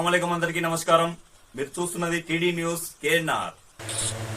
అస్సలాముఅలైకుం అందరికీ నమస్కారం. మీరు చూస్తున్నది టీడీ న్యూస్ కేఎన్ఆర్.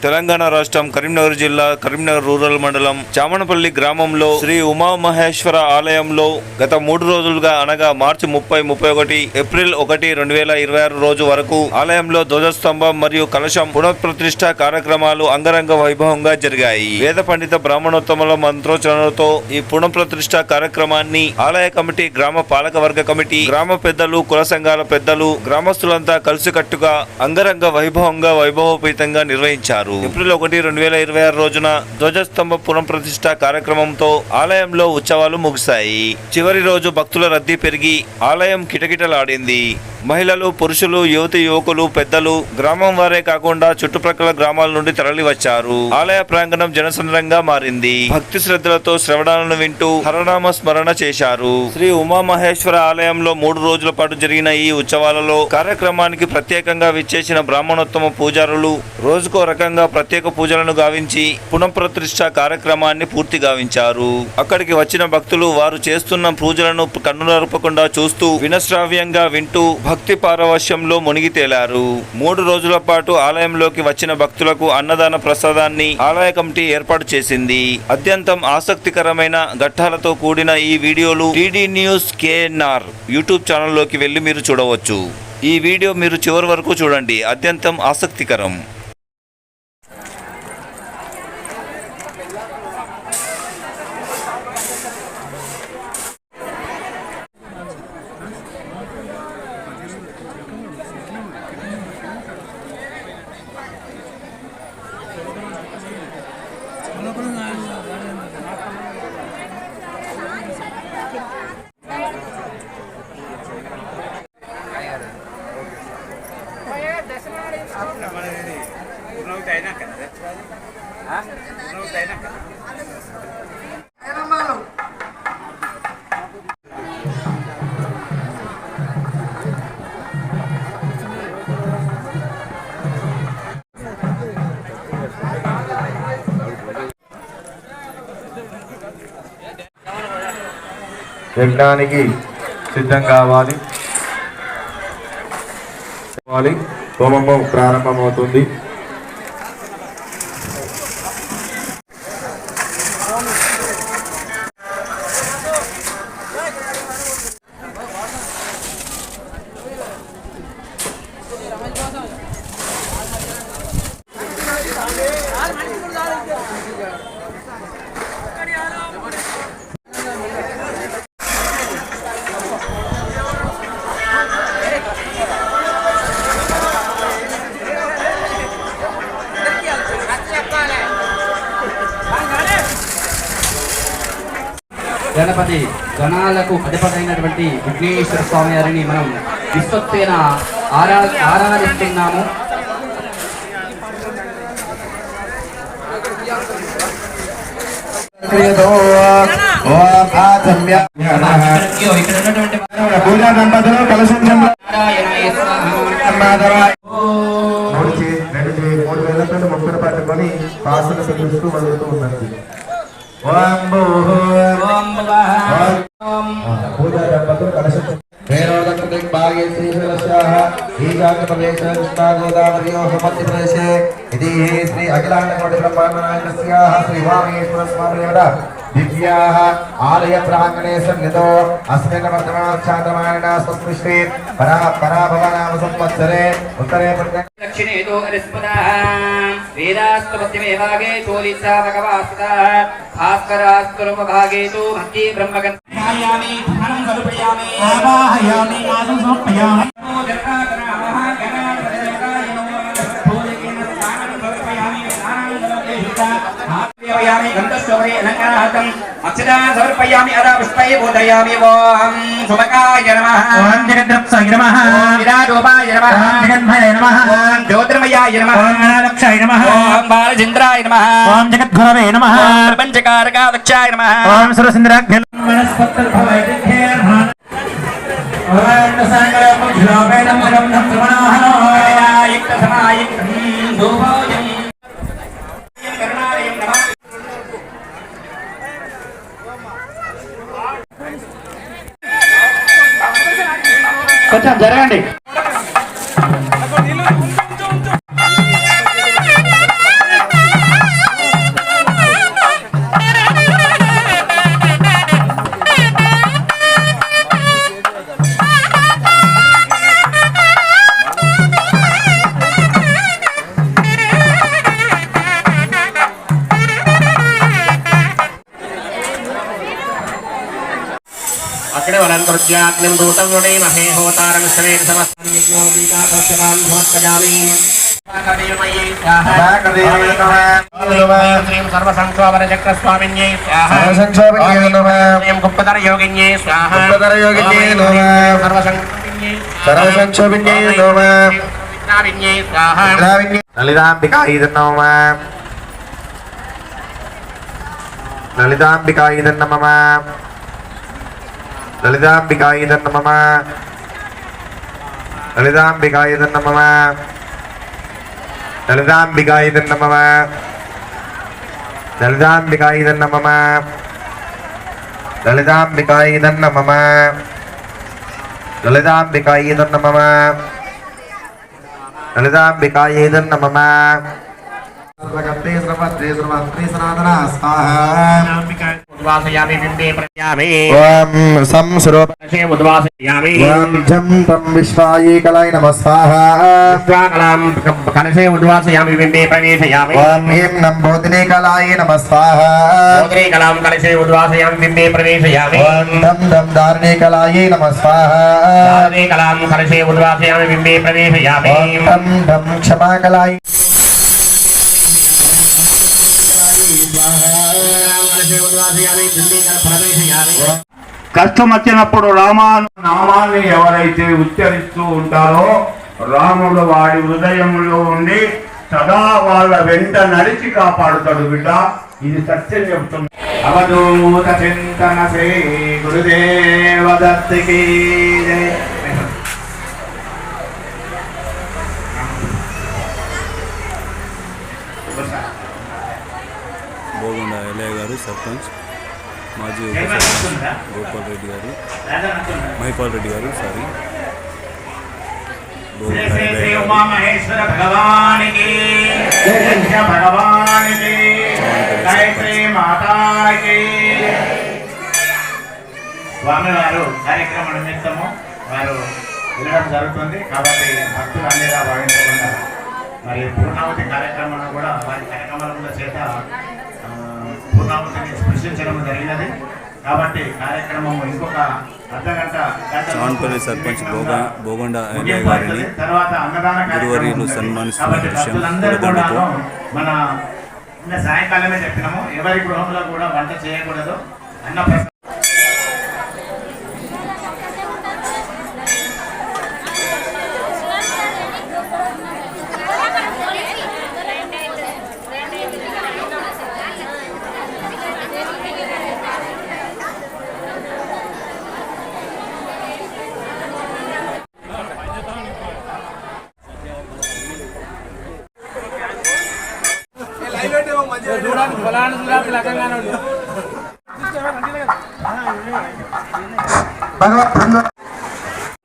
తెలంగాణ రాష్ట్రం కరీంనగర్ జిల్లా కరీంనగర్ రూరల్ మండలం చామనపల్లి గ్రామంలో శ్రీ ఉమామహేశ్వర ఆలయంలో గత 3 రోజులుగా అనగా మార్చి 30, 31, ఏప్రిల్ 1, 2026 రోజు వరకు ఆలయంలో ధ్వజస్తంభం మరియు కలశం పునఃప్రతిష్ఠ కార్యక్రమాలు అంగరంగ వైభవంగా జరిగాయి. వేద పండిత బ్రాహ్మణోత్తముల మంత్రోచ్చరణలతో ఈ పునఃప్రతిష్ఠ కార్యక్రమాన్ని ఆలయ కమిటీ, గ్రామ పాలక వర్గ కమిటీ, గ్రామ పెద్దలు, కుల సంఘాల పెద్దలు, గ్రామస్తులంతా కలిసికట్టుగా అంగరంగ వైభవోపేతంగా నిర్వహించారు. ఏప్రిల్ 1, 2026 రోజున ధ్వజస్తంభ పునఃప్రతిష్ఠ కార్యక్రమంతో ఆలయంలో ఉత్సవాలు ముగిశాయి. చివరి రోజు భక్తుల రద్దీ పెరిగి ఆలయం కిటకిటలాడింది. మహిళలు, పురుషులు, యువతి, యువకులు, పెద్దలు గ్రామం వారే కాకుండా చుట్టుప్రక్కల గ్రామాల నుండి తరలి వచ్చారు. ఆలయ ప్రాంగణం జనసంద్రంగా మారింది. భక్తి శ్రద్ధలతో శ్రవణాలను వింటూ హరనామ స్మరణ చేశారు. శ్రీ ఉమామహేశ్వర ఆలయంలో 3 రోజుల పాటు జరిగిన ఈ ఉత్సవాలలో కార్యక్రమానికి ప్రత్యేకంగా విచ్చేసిన బ్రాహ్మణోత్తమ పూజారులు రోజుకో రకంగా ప్రత్యేక పూజలను గావించి పునఃప్రతిష్ఠ కార్యక్రమాన్ని పూర్తి గావించారు. అక్కడికి వచ్చిన భక్తులు వారు చేస్తున్న పూజలను కన్నులర్పకుండా చూస్తూ వినశ్రావ్యంగా వింటూ భక్తి పారవశ్యంలో మునిగి తేలారు. 3 రోజుల పాటు ఆలయంలోకి వచ్చిన భక్తులకు అన్నదాన ప్రసాదాన్ని ఆలయ కమిటీ ఏర్పాటు చేసింది. అత్యంతం ఆసక్తికరమైన ఘట్టాలతో కూడిన ఈ వీడియోలు టీడీ న్యూస్ కేఎన్ఆర్ యూట్యూబ్ ఛానల్లోకి వెళ్లి మీరు చూడవచ్చు. ఈ వీడియో మీరు చివరి వరకు చూడండి, అత్యంతం ఆసక్తికరం. యజ్ఞానికి సిద్ధం కావాలి. హోమము ప్రారంభమవుతుంది. గణపతి గణాలకు అధిపతైనటువంటి విఘ్నేశ్వర స్వామి వారిని మనం విశ్వక్సేన ఆరాధిస్తున్నాము. ముక్కును పట్టుకొని పాసన చూస్తూ వదులుతూ ఉన్నది. పూజా దంపతులు కలశం భాగే శ్రీశైలస్యాః ఈశాన్య ప్రదేశే కృష్ణా గోదావర్యోః మధ్య ప్రదేశే ఇది శ్రీ అఖిలాండ కోటి బ్రహ్మాండ నాయకస్యాః శ్రీ ఉమామహేశ్వర స్వామిదేవత దివ్యాః ఆలయ ప్రాంగణే సన్నిధో అస్మిన్ వర్తమానఛాంద్రమాయణ స్వస్మిశ్రీ పరాభవనామ సంవత్సరే ఉత్తరే దక్షిణేతో అరిస్పదాః వేదాస్తు మధ్యమే భాగే చోలిసా భగవాస్తః భాస్కరాస్తురమ భాగే తు మధ్యే బ్రహ్మగణాయామి ధనం సమర్పయామి ఆవాహయామి ఆసం సమర్పయామి సమర్పయామి గంధస్వరే అలంకారహతం అక్షదాన సమర్పయామి అదా పుష్పై బోధయామి. ఓం సుమకాయ నమః, ఓం జగద్రక్షాయ నమః, ఓం విరాటోపాయ నమః, ఓం జగన్మయ నమః, ఓం జ్యోతిర్మయాయ నమః, ఓం అనాలక్షాయ నమః, ఓం బాలచంద్రాయ నమః, ఓం జగద్గురవే నమః, ఓం ప్రపంచకారకాదక్షాయ నమః, ఓం సురసింద్రాగ్ని వనస్పత్రభవైతిఖ్యే నమః, ఓం సంగరమం జ్లోవేదం జగం ధర్మనాహనో యుక్త సమాయుక్తం ధూపోయం కరుణాలయం నమః. కొంచెం జరగండి. वरन्तर्ज्याग्निं दूतं वृणीमहे होतारं श्रेण समस्तयज्ञोपीतातस्यवान् भवत्कजामि श्रीं सर्वसंक्षोभरचक्रस्वामिन्यै स्वाहा गुप्तधरयोगिन्यै स्वाहा सर्वसंक्षोभिन्यै विघ्नाविन्यै स्वाहा ललितांबिकायै नमः ललितांबिकायै नमः ललितांबिकायै नमः ललितांबिकायै नमः ललितांबिकायै नमः ललितांबिकायै नमः ललितांबिकायै नमः ललितांबिकायै नमः ललितांबिकायै नमः सर्वगते सर्वत्रे सर्वत्रे सनातना स्वाहा उद्वासयामि बिम्बे प्रयामि ओम सं स्वरूप कलशे उद्वासयामि ओम जं तं विश्वायै कलाय नमः स्वाहा विश्वाकलां कलशे उद्वासयामि बिम्बे प्रवेशयामि ओम ह्रीं नं बोधिने कलाय नमः स्वाहा बोधिने कलां कलशे उद्वासयामि बिम्बे प्रवेशयामि ओम धं धं धारणे कलाय नमः स्वाहा बोधिने कलां कलशे उद्वासयामि बिम्बे प्रवेशयामि ओम धं धं क्षमा कलाय కష్టం వచ్చినప్పుడు నామాన్ని ఎవరైతే ఉచ్చరిస్తూ ఉంటారో రాముడు వాడి హృదయంలో ఉండి సదా వాళ్ళ వెంట నడిచి కాపాడుతాడు బిడ్డ. ఇది సత్యం చెప్తుంది. అవధూత చింతన శ్రీ గురుదేవ దత్తికి జై. బోగొండ ఎల్ఐ గారు సర్పంచ్, మాజీ గోపాల్ రెడ్డి గారు, మహిపాల్ రెడ్డి గారు, సారీ శ్రీ ఉమామహేశ్వర భగవానికి భగవానికి గాయత్రి మాతాకి. స్వామివారు కార్యక్రమం నిమిత్తము వారు వెళ్ళడం జరుగుతుంది కాబట్టి భక్తులు అనేలా భావించకుండా మరి పూర్ణావతి కార్యక్రమాన్ని కూడా వారి కార్యక్రమాల చేత పూర్ణావతిని స్పృశించడం జరిగినది. కాబట్టి కార్యక్రమం ఇంకొక అర్ధగంట చావన్పల్లి సర్పంచ్ బోగొండ ఎల్ఐ గారిని తర్వాత అన్నదాన గురువర్యులు సన్మానిస్తున్న కాబట్టి దృశ్యం భక్తులందరూ కూడా చూడడంతో మన నిన్న సాయంకాలమే చెప్పినాము, ఎవరి గృహంలో కూడా వంట చేయకూడదు అన్న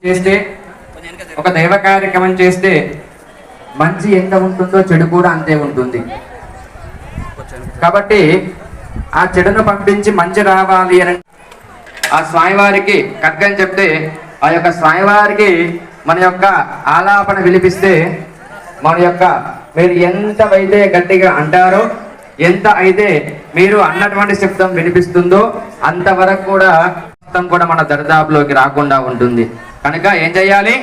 చేస్తే ఒక దైవ కార్యక్రమం చేస్తే మంచి ఎంత ఉంటుందో చెడు కూడా అంతే ఉంటుంది. కాబట్టి ఆ చెడును పంపించి మంచి రావాలి అని ఆ స్వామివారికి ఖడ్గం చెప్తే ఆ యొక్క స్వామివారికి మన యొక్క ఆలాపన విలిపిస్తే మన యొక్క మీరు ఎంత అయితే గట్టిగా అంటారో, ఎంత అయితే మీరు అన్నటువంటి శబ్దం వినిపిస్తుందో అంతవరకు కూడా మన దరిదాపులోకి రాకుండా ఉంటుంది. కనుక ఏం చేయాలి?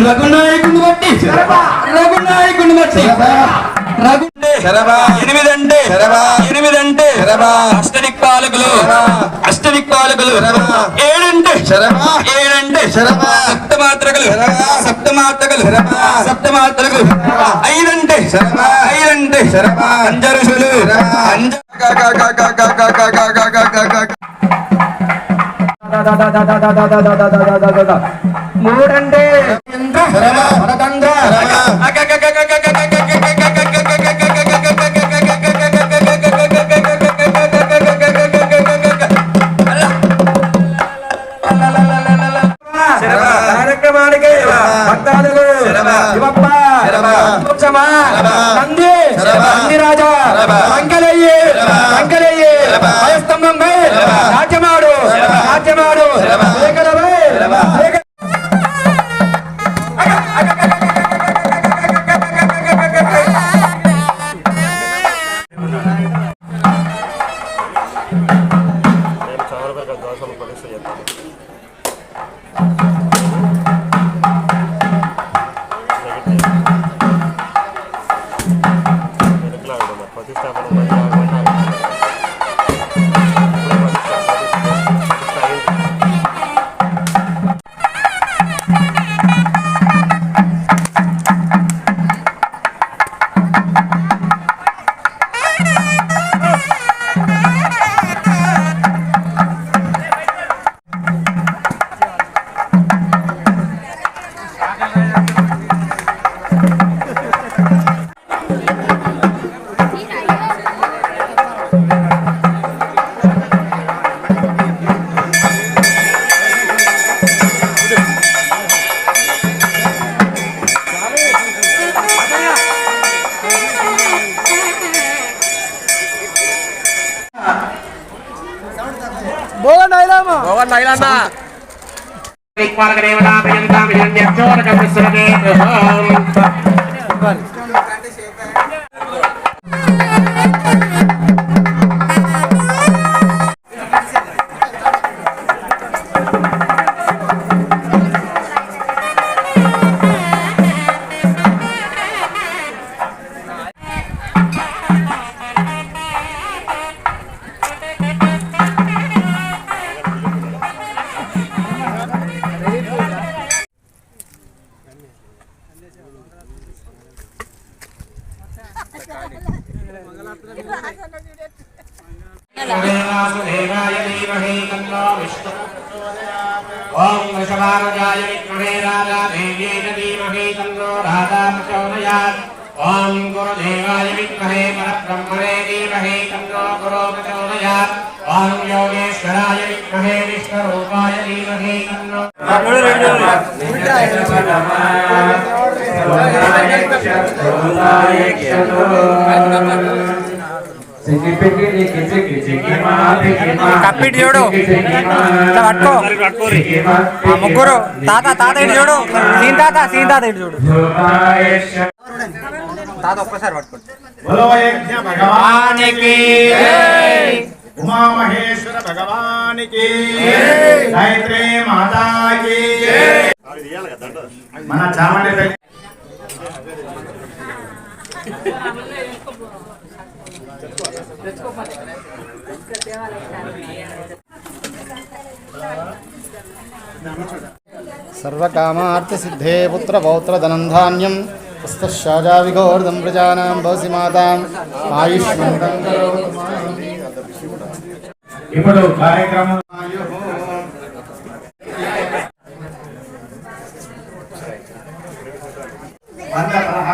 రఘునాయకుని బట్టి ఎనిమిదంటే అష్టదిక్పాలకులు ఏడంటే సప్తమాత్రకులు ఐదంటే పంచరుషులు మూడంటే వారికి భక్తాదులు శివప్ప ఉత్సవా నంది నంది రాజా సంకలయ్యి సంకలయ్యి స్తంభంపై నాట్యమాడు నాట్యమాడు ओम वृषभानुजाय विद्महे राधादेव्यै धीमहि तन्नो राधा प्रचोदयात् ओम गुरुदेवाय विद्महे परब्रह्मणे धीमहि तन्नो गुरुः प्रचोदयात् ओम योगेश्वराय विद्महे विष्णुरूपाय धीमहि तन्नो కప్పిటి చూడు పట్టుకో ముగ్గురు తాత తాత ఇటు చూడు సీన్ తాత ఇటు చూడు తాత ఒక్కసారి పట్టుకోండి ఉమా మహేశ్వర భగవానికి గాయత్రి మాతాకి మన చామండి सर्वकामार्थसिद्धे पुत्रपौत्रधनं धान्यं हस्तशाजा विघोर्दं प्रजानां भवसि मातां आयुष्मन्तं करोतु मां। ఇప్పుడు కార్యక్రమం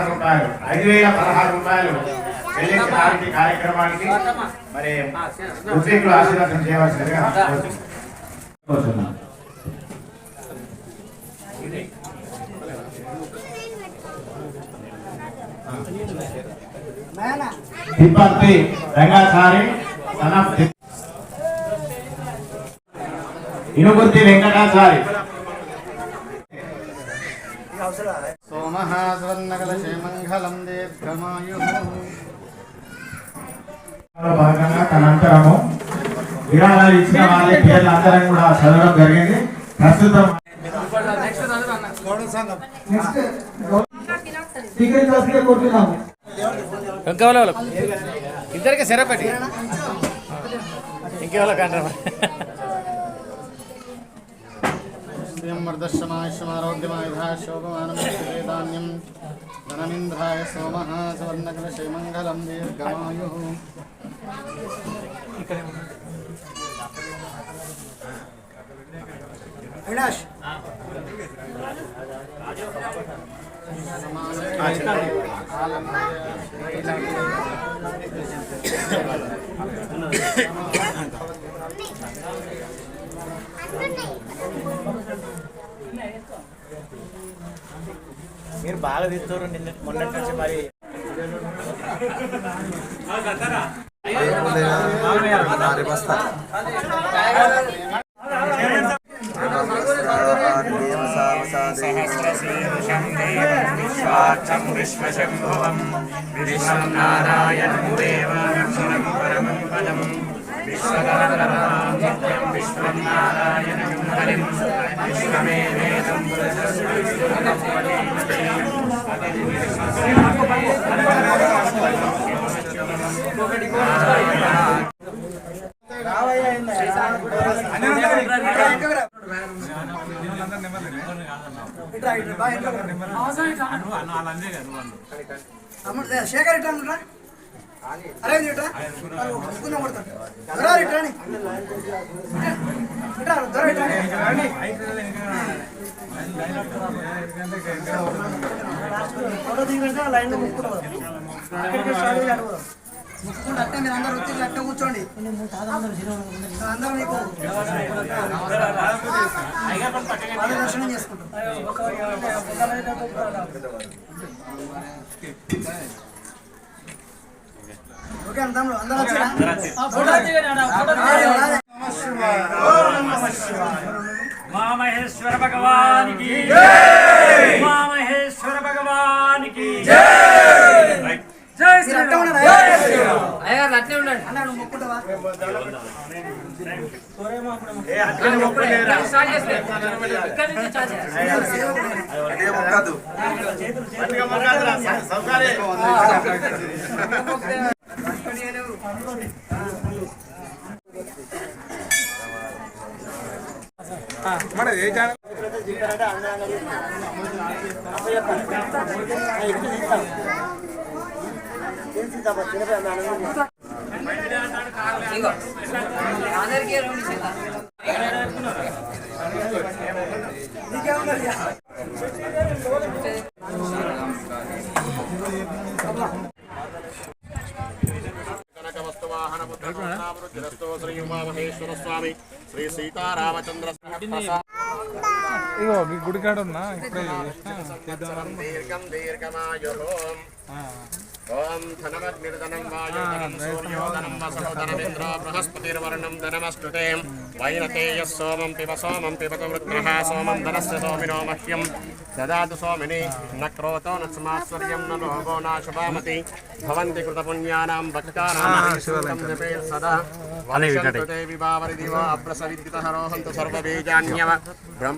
రూపాయలు 5,016 రూపాయలు చెల్లించడానికి కార్యక్రమానికి మరి ఉద్యోగులు ఆశీర్వాదం చేయవలసిందిగా కోరుతున్నాను. తిప్పర్తి రంగాచారి ఇనుగుర్తి వెంకటాచారి सोमः स्वर्णकलशे मङ्गलं दीर्घमायुः। భాగంగా తనంతరము విరాళాలు ఇచ్చిన వాళ్ళ పేర్లు అందరం కూడా చదవడం జరిగింది. ప్రస్తుతం ఇద్దరికి సెరపటి ఇంకెవరో కంటారు र्दशमायुष्यमारोग्यमायुधाय शोभमानमोक्षेदान्यं धनमिन्द्राय सोमः सुवर्णकलशे मङ्गलं दीर्घमायुः। మీరు బాగా తీస్తారు నిన్న మొన్నటి నుంచి మరి విశ్వాక్షం విశ్వశంభువం విశ్వం నారాయణం దేవం పరమం పదం విశ్వకర్మణం నిత్యం విశ్వం నారాయణం హరిం విశ్వమేవేదం శేఖర్ ఇట్లా అరే ఇట్లా దొర ఇట్లా దొర ఇట్లా ఫోటో దిగంటే లైన్లో ముక్కుంటారు అట్టే మీరు అందరూ వచ్చి అట్టే కూర్చోండి అందరూ మీకు దర్శనం చేసుకుంటాం. ఓకే అందరూ వచ్చారా? ఉమామహేశ్వర భగవానికి ఉమామహేశ్వర భగవానికి మీరు అట్టే ఉన్నారా? అట్లే ఉండండి అన్న నువ్వు మొక్కుంటావా? శ్రీ ఉమామహేశ్వర స్వామి శ్రీ సీతారామచంద్ర గుడికాడ ఉన్నా దీర్ఘం దీర్ఘమాయు ఓం ధనమగ్నిర్ధనం వాయుధనం సూర్యోధనం వసోధనమింద్ర బృహస్పతిర్వర్ణం ధనమస్తుతే వైనతేయ సోమం పిబతు వృత్రః సోమం ధనస్య సోమినో మహ్యం దదాతు సోమిని న క్రోతో న సమాశ్వర్యం న లోభో న శుభామతి భవంతి కృతపుణ్యానాం భక్తానాం జపే సదా వనిషంతు తే విభావరి దివ అప్రసవిద్యుతః రోహంతు సర్వబీజాన్యవ బ్రహ్మ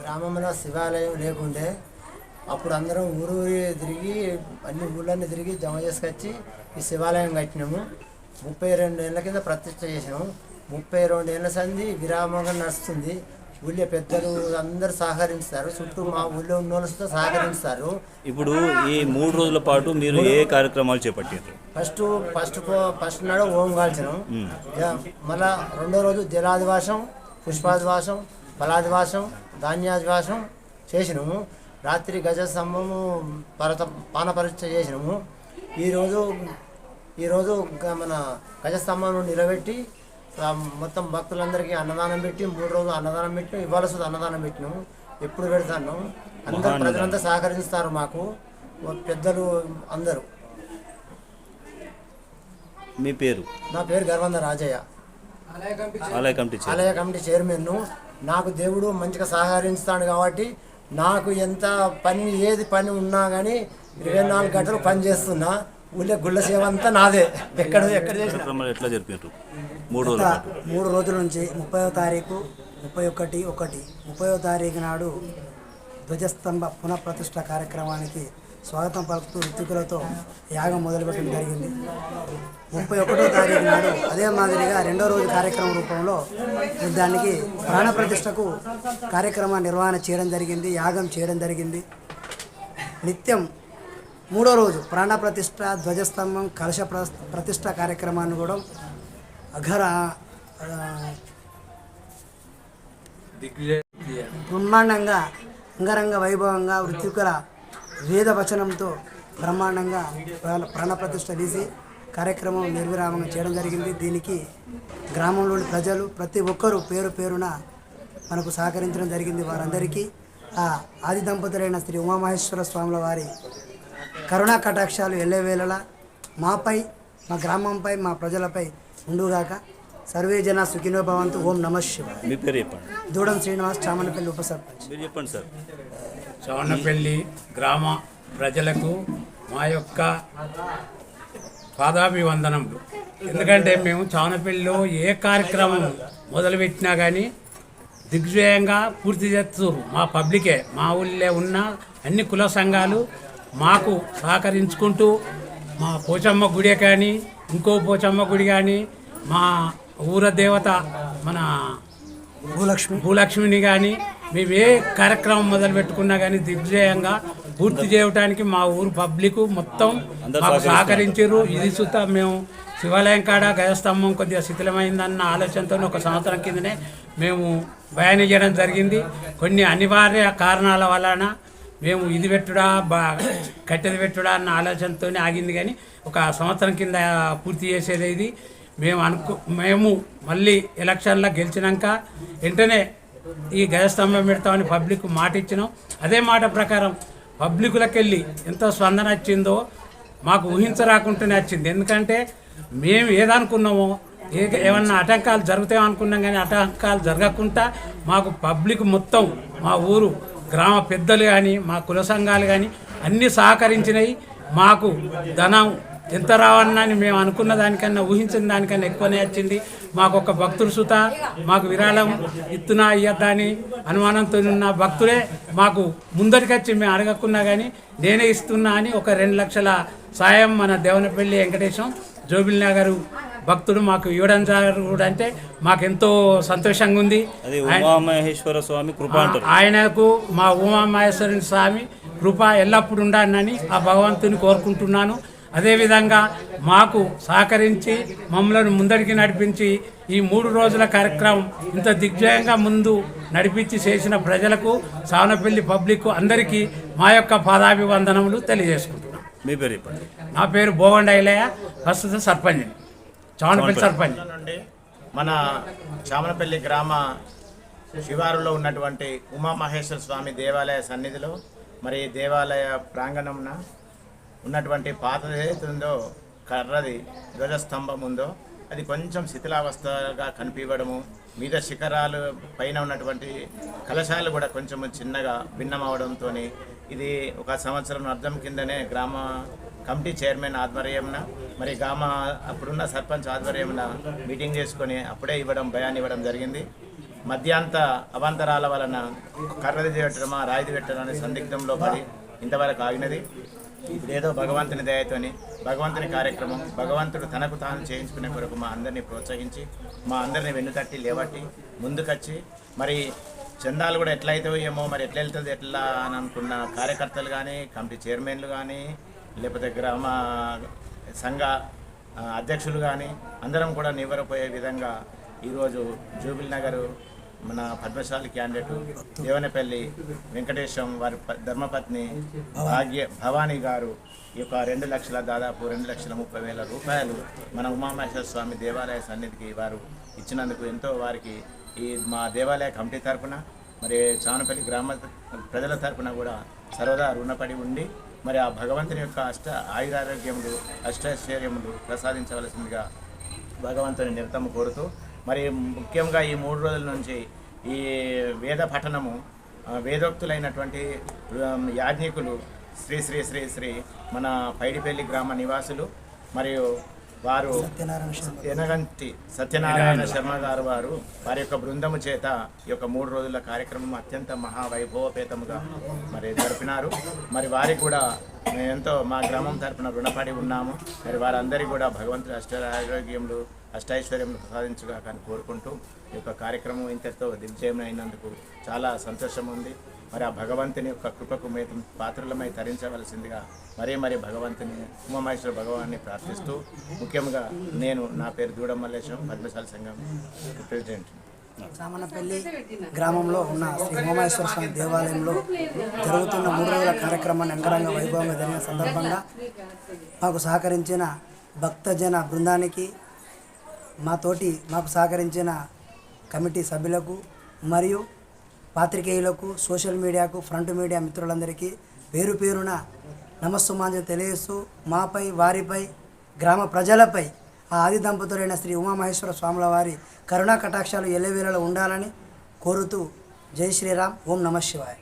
గ్రామంలో శివాలయం లేకుండే అప్పుడు అందరం ఊరూరి తిరిగి అన్ని ఊళ్ళన్నీ తిరిగి జమ చేసుకొచ్చి ఈ శివాలయం కట్టినాము. 32 ఏళ్ళ కింద ప్రతిష్ఠ చేసినాము. 32 ఏళ్ళ సంది విరామంగా నడుస్తుంది. ఊళ్ళో పెద్దలు అందరు సహకరిస్తారు, చుట్టూ మా ఊళ్ళో ఉన్న వాళ్ళతో సహకరిస్తారు. ఇప్పుడు ఈ 3 రోజుల పాటు మీరు ఏ కార్యక్రమాలు చేపట్టారు? ఫస్ట్ నాడు ఓం కాల్చడం, మళ్ళా రెండో రోజు జలాదివాసం, పుష్పాదివాసం, ఫలాదివాసం, ధాన్యాదివాసం చేసినాము. రాత్రి గజస్తంభము పానపరీక్ష చేసినాము. ఈరోజు మన గజస్తంభం నిలబెట్టి మొత్తం భక్తులందరికీ అన్నదానం పెట్టి 3 రోజులు అన్నదానం పెట్టినాం. ఇవాళ సుధా అన్నదానం పెట్టినాము. ఎప్పుడు పెడతాను అందరు ప్రజలంతా సహకరిస్తారు మాకు, పెద్దలు అందరూ. మీ పేరు? నా పేరు గర్వంద రాజయ్య, ఆలయ కమిటీ చైర్మన్. నాకు దేవుడు మంచిగా సహకరిస్తాడు కాబట్టి నాకు ఎంత ఏది పని ఉన్నా కానీ 24 గంటలు పని చేస్తున్నా. ఊళ్ళో గుళ్ళ సేవ అంతా నాదే. ఎక్కడ ఎట్లా జరిపారు? 3 రోజుల నుంచి 30వ తారీఖు 31 తారీఖు నాడు ధ్వజస్తంభ పునఃప్రతిష్ఠ కార్యక్రమానికి స్వాగతం పలుకుతూ ఋత్వికులతో యాగం మొదలుపెట్టడం జరిగింది. 31వ తారీఖు నాడు అదే మాదిరిగా 2వ రోజు కార్యక్రమం రూపంలో దానికి ప్రాణప్రతిష్ఠకు కార్యక్రమ నిర్వహణ చేయడం జరిగింది, యాగం చేయడం జరిగింది. నిత్యం 3వ రోజు ప్రాణప్రతిష్ఠ, ధ్వజస్తంభం, కలశ ప్రతిష్ఠ కార్యక్రమాన్ని కూడా బ్రహ్మాండంగా అంగరంగ వైభవంగా ఋత్వికుల వేద వచనంతో బ్రహ్మాండంగా ప్రాణప్రతిష్ఠ తీసి కార్యక్రమం నిర్విరామంగా చేయడం జరిగింది. దీనికి గ్రామంలోని ప్రజలు ప్రతి ఒక్కరూ పేరు పేరున మనకు సహకరించడం జరిగింది. వారందరికీ ఆ ఆది దంపతులైన శ్రీ ఉమామహేశ్వర స్వాముల వారి కరుణా కటాక్షాలు ఎల్లవేళలా మాపై, మా గ్రామంపై, మా ప్రజలపై ఉండుగాక. సర్వే జన సుఖినో భవంతు. ఓం నమః శివాయ. మీ పేరు చెప్పండి. దూడం శ్రీనివాస్, చామనపల్లి ఉప సర్పంచ్. మీరు చెప్పండి సార్. చామనపల్లి గ్రామ ప్రజలకు మా యొక్క పాదాభివందనములు. ఎందుకంటే మేము చామనపల్లిలో ఏ కార్యక్రమం మొదలుపెట్టినా కానీ దిగ్విజయంగా పూర్తి చేస్తారు మా పబ్లికే. మా ఊళ్ళో ఉన్న అన్ని కుల సంఘాలు మాకు సహకరించుకుంటూ మా పోచమ్మ గుడి కానీ, ఇంకో పోచమ్మ గుడి కానీ, మా ఊర దేవత మన భూలక్ష్మిని కానీ, మేము ఏ కార్యక్రమం మొదలు పెట్టుకున్నా కానీ దిగ్విజయంగా పూర్తి చేయడానికి మా ఊరు పబ్లిక్ మొత్తం మాకు సహకరించారు. ఇది సుత మేము శివాలయం కాడ గజస్తంభం కొద్దిగా శిథిలమైందన్న ఆలోచనతో 1 సంవత్సరం కిందనే మేము బయానీ చేయడం జరిగింది. కొన్ని అనివార్య కారణాల వలన మేము ఇది పెట్టుడా కట్టెది పెట్టుడా అన్న ఆలోచనతో ఆగింది. కానీ 1 సంవత్సరం కింద పూర్తి చేసేది ఇది. మేము మళ్ళీ ఎలక్షన్లో గెలిచినాక వెంటనే ఈ గజస్తంభం పెడతామని పబ్లిక్ మాట ఇచ్చినాం. అదే మాట ప్రకారం పబ్లిక్లకు వెళ్ళి ఎంత స్పందన వచ్చిందో మాకు ఊహించరాకుండానే వచ్చింది. ఎందుకంటే మేము ఏదనుకున్నామో ఏమన్నా ఆటంకాలు జరుగుతాయో అనుకున్నాం, కానీ ఆటంకాలు జరగకుండా మాకు పబ్లిక్ మొత్తం, మా ఊరు గ్రామ పెద్దలు కానీ, మా కుల సంఘాలు కానీ అన్నీ సహకరించినాయి. మాకు ధనం ఎంత రావన్నా అని మేము అనుకున్న దానికన్నా, ఊహించిన దానికన్నా ఎక్కువనే వచ్చింది. మాకు ఒక భక్తుడు సుత మాకు విరాళం ఇస్తున్నా ఇయ్యద్దా అని అనుమానంతో ఉన్న భక్తుడే మాకు ముందరికి వచ్చి మేము అడగకున్నా కానీ నేనే ఇస్తున్నా అని ఒక 2 లక్షల సాయం మన దేవనపల్లి వెంకటేశం జోబిల్ నగర్ భక్తుడు మాకు ఇవ్వడం జరుగుడంటే మాకెంతో సంతోషంగా ఉంది. ఉమామహేశ్వర స్వామి కృప అంటారు. ఆయనకు మా ఉమామహేశ్వరుని స్వామి కృప ఎల్లప్పుడూ ఉండాలని ఆ భగవంతుని కోరుకుంటున్నాను. అదేవిధంగా మాకు సహకరించి మమ్మల్ని ముందరికి నడిపించి ఈ 3 రోజుల కార్యక్రమం ఇంత దిగ్విజయంగా ముందు నడిపించి చేసిన ప్రజలకు, సావనపల్లి పబ్లిక్ అందరికీ మా యొక్క పాదాభివందనములు తెలియజేసుకుంటున్నాం. మీ పేరు చెప్పండి. నా పేరు బోగండ ఐలయ్య, ప్రస్తుత సర్పంచ్, చామనపల్లి సర్పంచ్. నుండి మన చామనపల్లి గ్రామ శివారులో ఉన్నటువంటి ఉమామహేశ్వర స్వామి దేవాలయ సన్నిధిలో, మరి దేవాలయ ప్రాంగణంన ఉన్నటువంటి పాత ఏదైతుందో కర్రది ధ్వజస్తంభం ఉందో అది కొంచెం శిథిలావస్థగా కనిపించడము, మీద శిఖరాలు పైన ఉన్నటువంటి కలశాలు కూడా కొంచెం చిన్నగా భిన్నమవడంతో ఇది 1 సంవత్సరం అర్థం కిందనే గ్రామ కమిటీ చైర్మన్ ఆధ్వర్యంన, మరి గ్రామ అప్పుడున్న సర్పంచ్ ఆధ్వర్యంన మీటింగ్ చేసుకొని అప్పుడే బయాన్ ఇవ్వడం జరిగింది. మధ్యాంత అవాంతరాల వలన కర్రది పెట్టడమా రాయిది పెట్టడం అనే సందిగ్ధంలో పడి ఇంతవరకు ఆగినది. ఇప్పుడు ఏదో భగవంతుని దయతోని భగవంతుని కార్యక్రమం భగవంతుడు తనకు తాను చేయించుకునే కొరకు మా అందరినీ ప్రోత్సహించి మా అందరినీ వెన్నుతట్టి లేవట్టి ముందుకొచ్చి, మరి చందాలు కూడా ఎట్లయితే ఏమో మరి ఎట్లా వెళ్తుంది ఎట్లా అని అనుకున్న కార్యకర్తలు కానీ, కమిటీ చైర్మన్లు కానీ, లేకపోతే గ్రామ సంఘ అధ్యక్షులు కానీ అందరం కూడా నివ్వరపోయే విధంగా ఈరోజు జూబిల్ నగర్ మన పద్మశాలి క్యాండిడేట్ దేవనపల్లి వెంకటేశం వారి ధర్మపత్ని భవానీ గారు ఈ యొక్క 2 లక్షల దాదాపు 2,30,000 రూపాయలు మన ఉమామహేశ్వర స్వామి దేవాలయ సన్నిధికి వారు ఇచ్చినందుకు ఎంతో వారికి ఈ మా దేవాలయ కమిటీ తరఫున, మరి చామనపల్లి గ్రామ ప్రజల తరఫున కూడా సర్వదా రుణపడి ఉండి, మరి ఆ భగవంతుని యొక్క ఆయురారోగ్యములు అష్టైశ్వర్యములు ప్రసాదించవలసిందిగా భగవంతుని నిరతము కోరుతూ, మరి ముఖ్యంగా ఈ 3 రోజుల నుంచి ఈ వేద పఠనము వేదోక్తులైనటువంటి యాజ్ఞికులు శ్రీ శ్రీ శ్రీ శ్రీ మన పైడిపల్లి గ్రామ నివాసులు మరియు వారు ఎనగంటి సత్యనారాయణ శర్మ గారు వారి యొక్క బృందము చేత ఈ యొక్క 3 రోజుల కార్యక్రమం అత్యంత మహావైభవపేతముగా మరి జరిపినారు. మరి వారికి కూడా మేము ఎంతో మా గ్రామం తరపున రుణపడి ఉన్నాము. మరి వారందరికీ కూడా భగవంతుడు ఆరోగ్యములు అష్టైశ్వర్యములు ప్రసాదించుగా కానీ కోరుకుంటూ ఈ యొక్క కార్యక్రమం ఇంతతో దిగ్విజయం అయినందుకు చాలా సంతోషం ఉంది. మరి ఆ భగవంతుని యొక్క కృపకు మేము పాత్రలమై తరించవలసిందిగా మరి భగవంతుని ఉమామహేశ్వర భగవాన్ని ప్రార్థిస్తూ, ముఖ్యంగా నా పేరు దూడం మల్లేశం, పద్మశాలి సంఘం ప్రెసిడెంట్. చామనపల్లి గ్రామంలో ఉన్న శ్రీ ఉమామహేశ్వర స్వామి దేవాలయంలో జరుగుతున్న 3 రోజుల కార్యక్రమాన్ని అంగరంగ వైభవంగా జరిగిన సందర్భంగా మాకు సహకరించిన భక్తజన బృందానికి, మాకు సహకరించిన కమిటీ సభ్యులకు మరియు పాత్రికేయులకు, సోషల్ మీడియాకు, ఫ్రంట్ మీడియా మిత్రులందరికీ పేరు పేరున నమస్సుమాంజలి తెలియజేస్తూ మాపై, వారిపై, గ్రామ ప్రజలపై ఆ ఆది దంపతులైన శ్రీ ఉమామహేశ్వర స్వాముల వారి కరుణా కటాక్షాలు ఎల్లవేళలో ఉండాలని కోరుతూ జై శ్రీరామ్, ఓం నమః శివాయ.